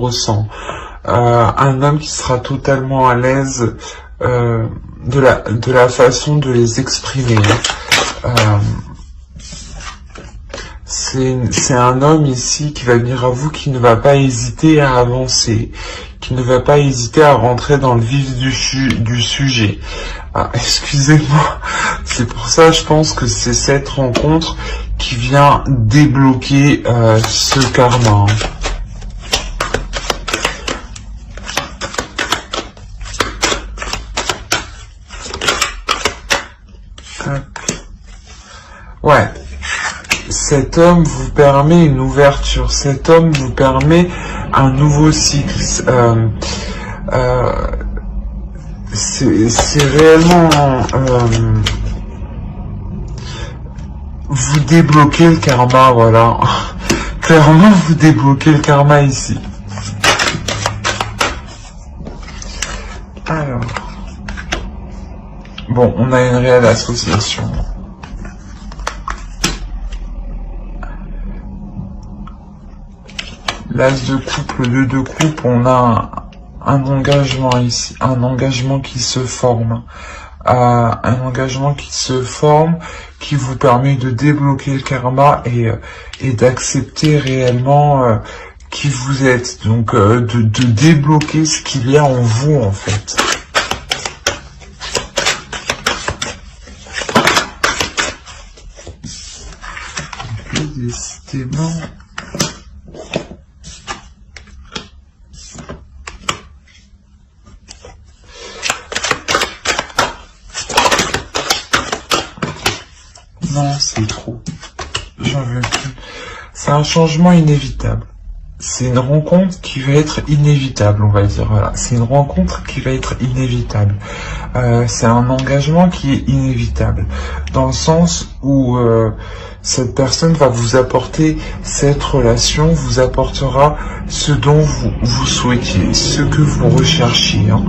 ressent. Un homme qui sera totalement à l'aise de la façon de les exprimer. C'est un homme ici qui va venir à vous, qui ne va pas hésiter à avancer, qui ne va pas hésiter à rentrer dans le vif du sujet. Ah, excusez-moi, c'est pour ça je pense que c'est cette rencontre qui vient débloquer ce karma. Ouais. Cet homme vous permet une ouverture, cet homme vous permet un nouveau cycle. C'est réellement vous débloquez le karma, voilà. Clairement, vous débloquez le karma ici. Alors, bon, on a une réelle association. L'as de coupe, le 2 de coupe, on a un engagement ici, un engagement qui se forme. Un engagement qui se forme, qui vous permet de débloquer le karma et d'accepter réellement qui vous êtes. Donc de débloquer ce qu'il y a en vous en fait. Décidément... Non, c'est trop. J'en veux plus. C'est un changement inévitable. C'est une rencontre qui va être inévitable, on va dire. Voilà. C'est une rencontre qui va être inévitable. C'est un engagement qui est inévitable. Dans le sens où cette personne va vous apporter cette relation, vous apportera ce dont vous souhaitiez, ce que vous recherchiez. Hein.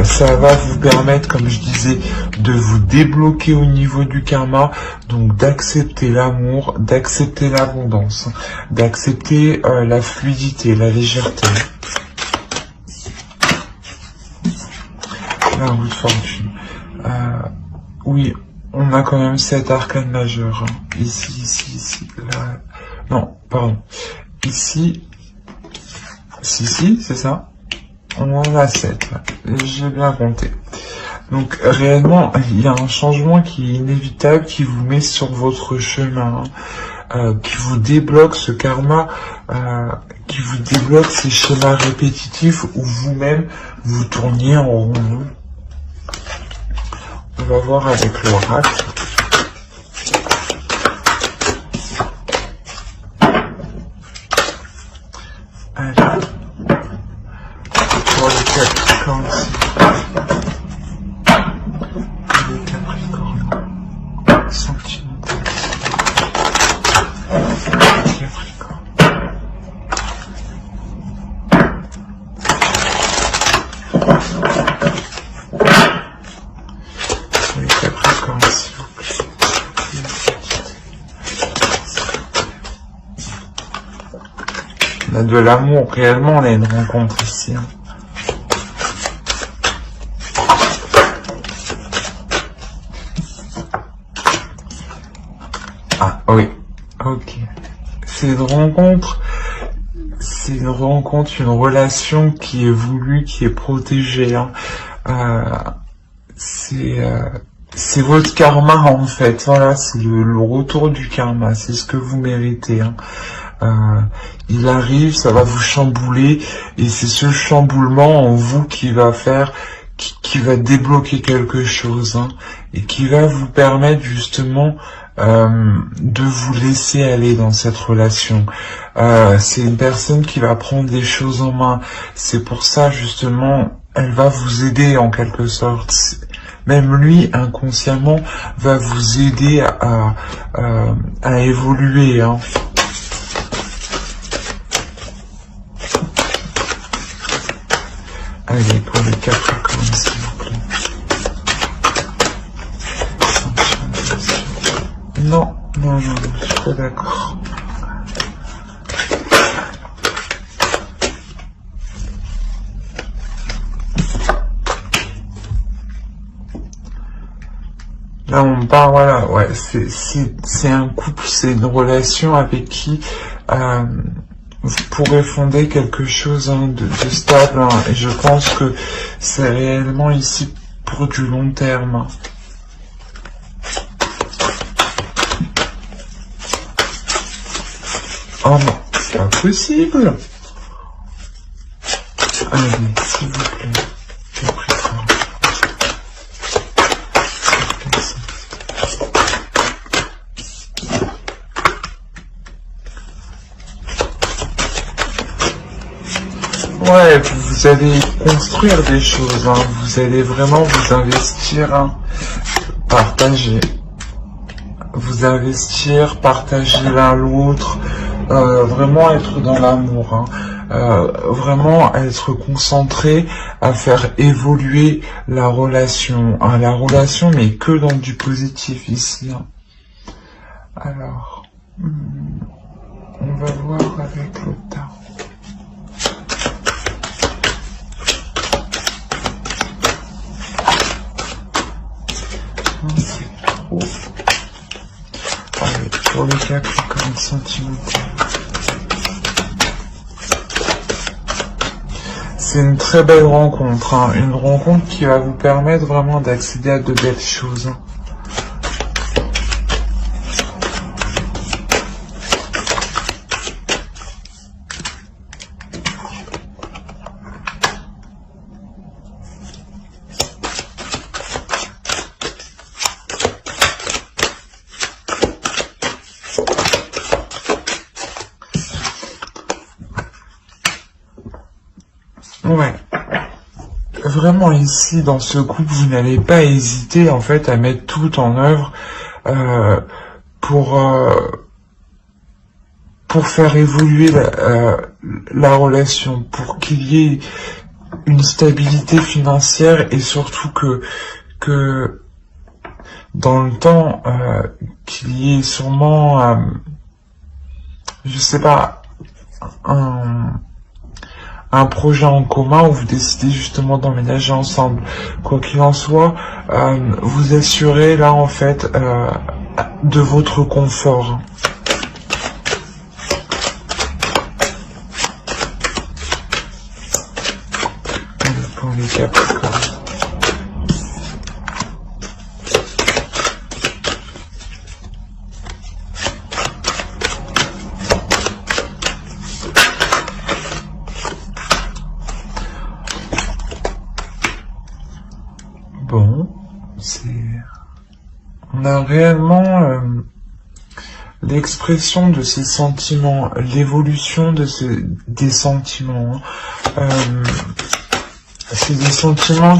Ça va vous permettre, comme je disais, de vous débloquer au niveau du karma, donc d'accepter l'amour, d'accepter l'abondance, d'accepter la fluidité, la légèreté. La roue de fortune. Oui, on a quand même 7 arcanes majeures. Hein. Ici, là. Non, pardon. Ici, c'est ça. On en a 7. J'ai bien compté. Donc réellement, il y a un changement qui est inévitable, qui vous met sur votre chemin, qui vous débloque ce karma, qui vous débloque ces schémas répétitifs où vous-même vous tourniez en rond. On va voir avec l'oracle. Allez. Pour les Capricornes. Les Capricornes. Sentimentaux. Capricorne. Les Capricornes, s'il vous plaît. On a de l'amour, réellement, on a une rencontre ici. Hein. Ah, oui. Ok. C'est une rencontre, une relation qui est voulue, qui est protégée. Hein. C'est votre karma, en fait. Voilà, c'est le retour du karma. C'est ce que vous méritez. Hein. Il arrive, ça va vous chambouler, et c'est ce chamboulement en vous qui va faire, qui va débloquer quelque chose, hein, et qui va vous permettre justement de vous laisser aller dans cette relation. C'est une personne qui va prendre des choses en main. C'est pour ça justement, elle va vous aider en quelque sorte. Même lui, inconsciemment, va vous aider à évoluer. Hein. Allez, pour les Capricornes, s'il vous plaît. Non, je suis pas d'accord. Là, on parle, voilà, ouais, c'est un couple, c'est une relation avec qui vous pourrez fonder quelque chose de stable, hein, et je pense que c'est réellement ici pour du long terme. Hein. Oh non, c'est pas possible. Allez, s'il vous plaît. Ouais, vous allez construire des choses, hein. Vous allez vraiment vous investir, hein. Partager. Vous investir, partager l'un l'autre, vraiment être dans l'amour, hein. Vraiment être concentré à faire évoluer la relation, hein. La relation, mais que dans du positif ici. Hein. Alors, on va voir avec le tarot. C'est trop. Allez, pour le Capricorne sentimental. C'est une très belle rencontre, hein. Une rencontre qui va vous permettre vraiment d'accéder à de belles choses. Hein. Ouais. Vraiment ici, dans ce couple, vous n'allez pas hésiter en fait à mettre tout en œuvre pour faire évoluer la relation, pour qu'il y ait une stabilité financière et surtout que dans le temps, qu'il y ait sûrement, je sais pas, un projet en commun où vous décidez justement d'emménager ensemble. Quoi qu'il en soit, vous assurez là en fait de votre confort. Pour les Capricornes. Bon, on a réellement l'expression de ces sentiments, l'évolution des sentiments. C'est des sentiments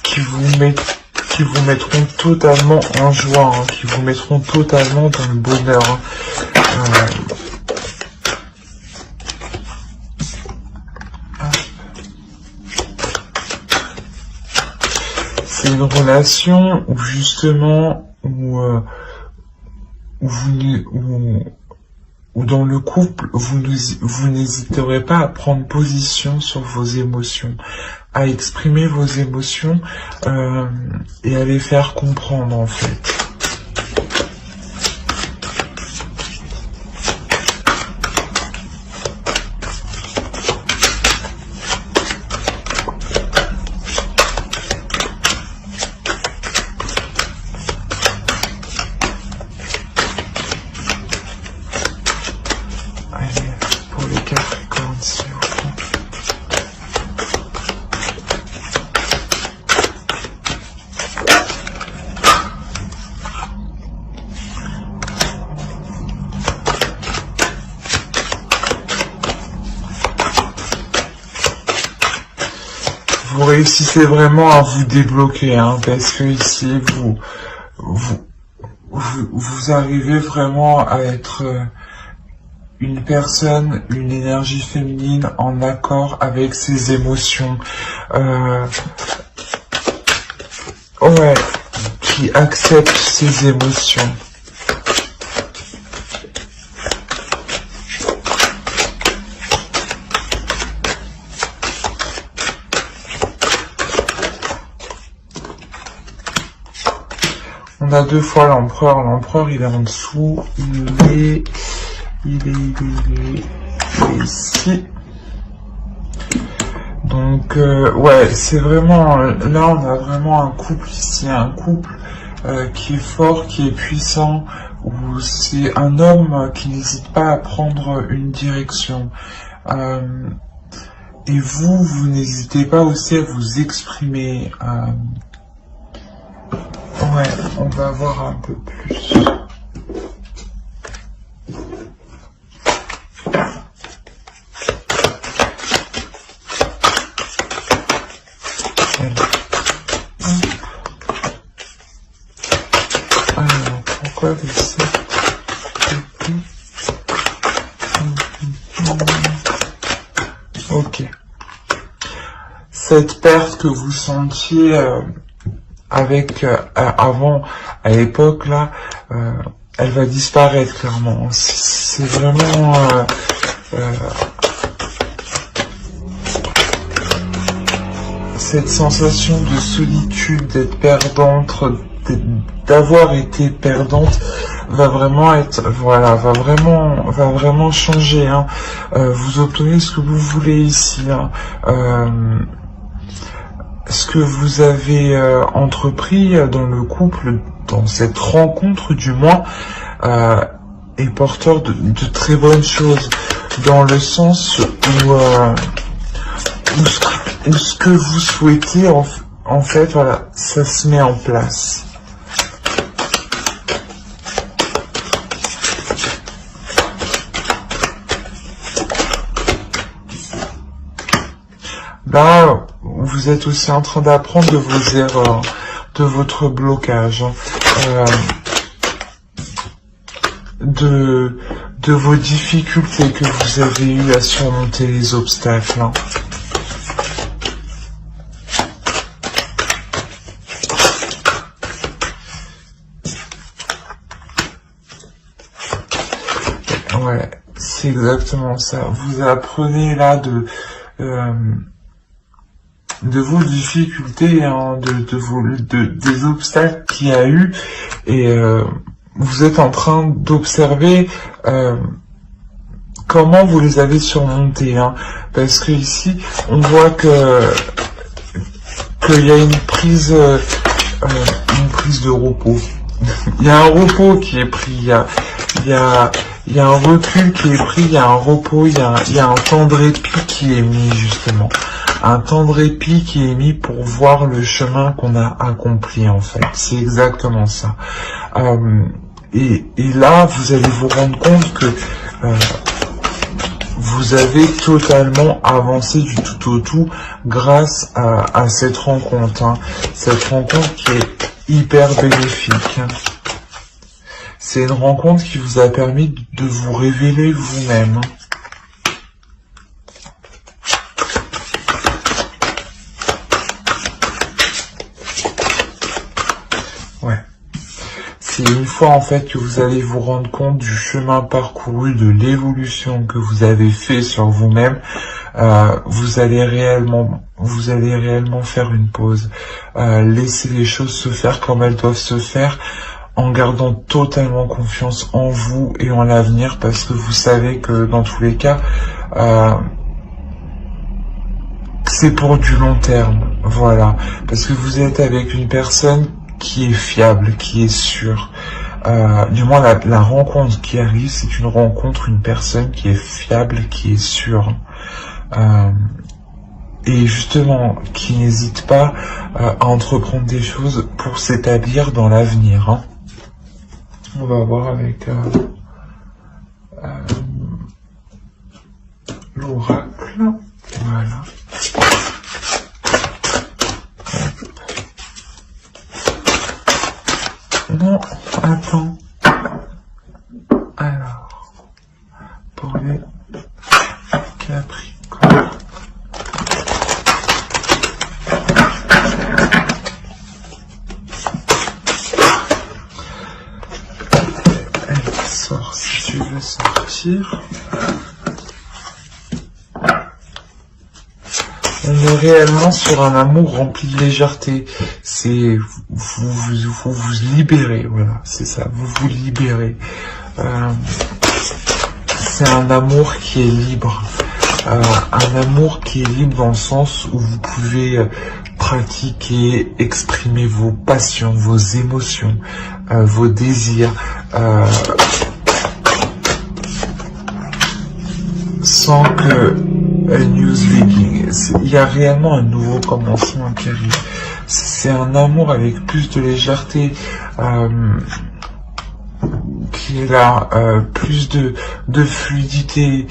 qui vous mettront totalement en joie, hein, qui vous mettront totalement dans le bonheur. Hein. C'est une relation où justement, où dans le couple, vous n'hésiterez pas à prendre position sur vos émotions, à exprimer vos émotions et à les faire comprendre en fait. Vous réussissez vraiment à vous débloquer, hein, parce que ici, vous arrivez vraiment à être une personne, une énergie féminine en accord avec ses émotions. Ouais, qui accepte ses émotions. On a deux fois l'empereur. L'empereur, il est en dessous. Il est ici. Donc, ouais, c'est vraiment... Là, on a vraiment un couple ici. Un couple qui est fort, qui est puissant. Où c'est un homme qui n'hésite pas à prendre une direction. Et vous n'hésitez pas aussi à vous exprimer. Ouais, on va voir un peu plus. Alors, pourquoi ici? Ok. Cette perte que vous sentiez avec avant, à l'époque là, elle va disparaître clairement. C'est vraiment cette sensation de solitude, d'être perdante, d'avoir été perdante, va vraiment être, voilà, va vraiment changer. Hein. Vous obtenez ce que vous voulez ici. Hein. Ce que vous avez entrepris dans le couple, dans cette rencontre du moins, est porteur de très bonnes choses, dans le sens où ce que vous souhaitez, en fait, voilà, ça se met en place. Là, vous êtes aussi en train d'apprendre de vos erreurs, de votre blocage, hein, de vos difficultés que vous avez eues à surmonter les obstacles. Hein. Ouais, c'est exactement ça. Vous apprenez là de vos difficultés, hein, des obstacles qu'il y a eu, et vous êtes en train d'observer comment vous les avez surmontés, hein, parce que ici on voit qu'il y a une prise de repos. Il y a un repos qui est pris, il y a un recul qui est pris, il y a un repos, il y a un temps de répit qui est mis justement. Un temps de répit qui est mis pour voir le chemin qu'on a accompli, en fait. C'est exactement ça. Et là, vous allez vous rendre compte que vous avez totalement avancé du tout au tout grâce à cette rencontre. Hein. Cette rencontre qui est hyper bénéfique. Hein. C'est une rencontre qui vous a permis de vous révéler vous-même. Hein. Ouais. C'est une fois en fait que vous allez vous rendre compte du chemin parcouru, de l'évolution que vous avez fait sur vous-même, vous allez réellement faire une pause, laisser les choses se faire comme elles doivent se faire, en gardant totalement confiance en vous et en l'avenir, parce que vous savez que dans tous les cas, c'est pour du long terme, voilà, parce que vous êtes avec une personne qui est fiable, qui est sûre. Du moins, la rencontre qui arrive, c'est une rencontre, une personne qui est fiable, qui est sûre. Et justement, qui n'hésite pas à entreprendre des choses pour s'établir dans l'avenir. Hein. On va voir avec l'oracle. Voilà. Non, attends. Alors, pour les Capricornes. Elle sort si tu veux sortir. On est réellement sur un amour rempli de légèreté. C'est vous libérez, voilà, c'est ça, vous vous libérez. C'est un amour qui est libre. Un amour qui est libre dans le sens où vous pouvez pratiquer, exprimer vos passions, vos émotions, vos désirs, sans que a new beginning. Il y a réellement un nouveau commencement qui arrive. C'est un amour avec plus de légèreté, qui est là, plus de fluidité.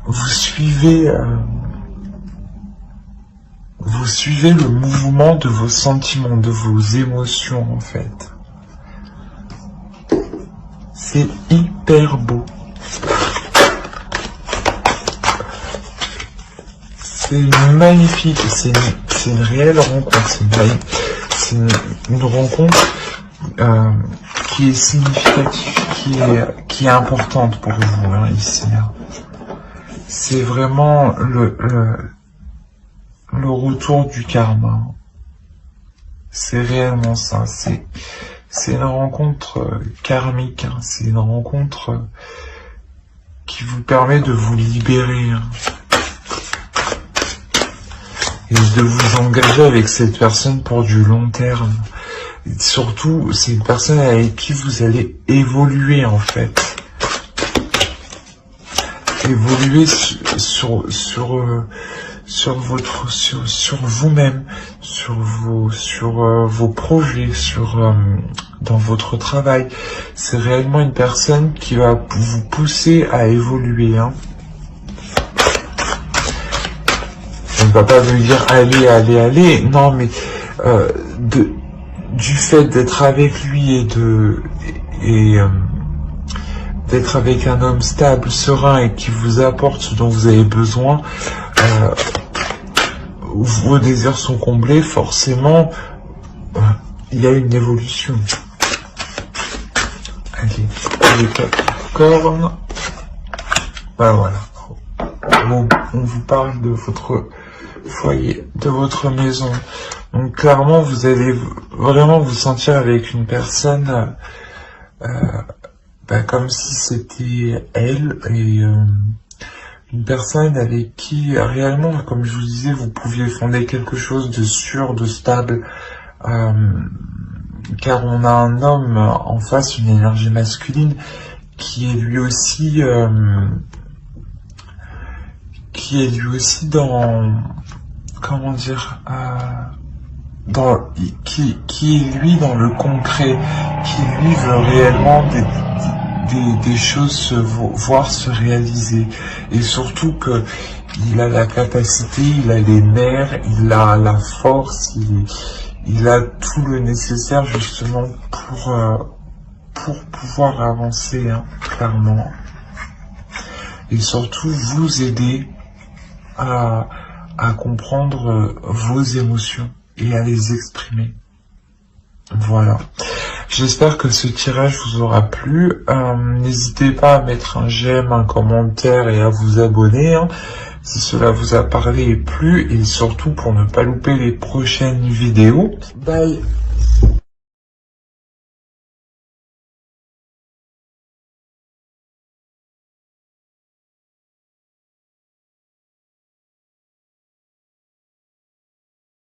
Vous suivez le mouvement de vos sentiments, de vos émotions en fait. C'est hyper beau. C'est magnifique, c'est une réelle rencontre, c'est une rencontre qui est significative, qui est importante pour vous hein, ici. Hein. C'est vraiment le retour du karma. C'est réellement ça. C'est une rencontre karmique. Hein. C'est une rencontre qui vous permet de vous libérer hein, et de vous engager avec cette personne pour du long terme. Et surtout, c'est une personne avec qui vous allez évoluer en fait. Évoluer sur vous-même, sur vos projets, dans votre travail. C'est réellement une personne qui va vous pousser à évoluer. Hein. On ne va pas vous dire allez. Non, mais du fait d'être avec lui et d'être avec un homme stable, serein et qui vous apporte ce dont vous avez besoin, vos désirs sont comblés, forcément, il y a une évolution. Allez, les Capricornes, ben voilà, on vous parle de votre foyer, de votre maison. Donc clairement, vous allez vraiment vous sentir avec une personne comme si c'était elle et une personne avec qui réellement, comme je vous disais, vous pouviez fonder quelque chose de sûr, de stable, car on a un homme en face, une énergie masculine qui est lui aussi dans, comment dire, qui est lui dans le concret, qui lui veut réellement des choses voir se réaliser, et surtout que il a la capacité, il a les nerfs, il a la force, il a tout le nécessaire justement pour pouvoir avancer hein, clairement, et surtout vous aider à comprendre vos émotions et à les exprimer. Voilà. J'espère que ce tirage vous aura plu. N'hésitez pas à mettre un j'aime, un commentaire et à vous abonner hein, si cela vous a parlé et plu, et surtout pour ne pas louper les prochaines vidéos. Bye.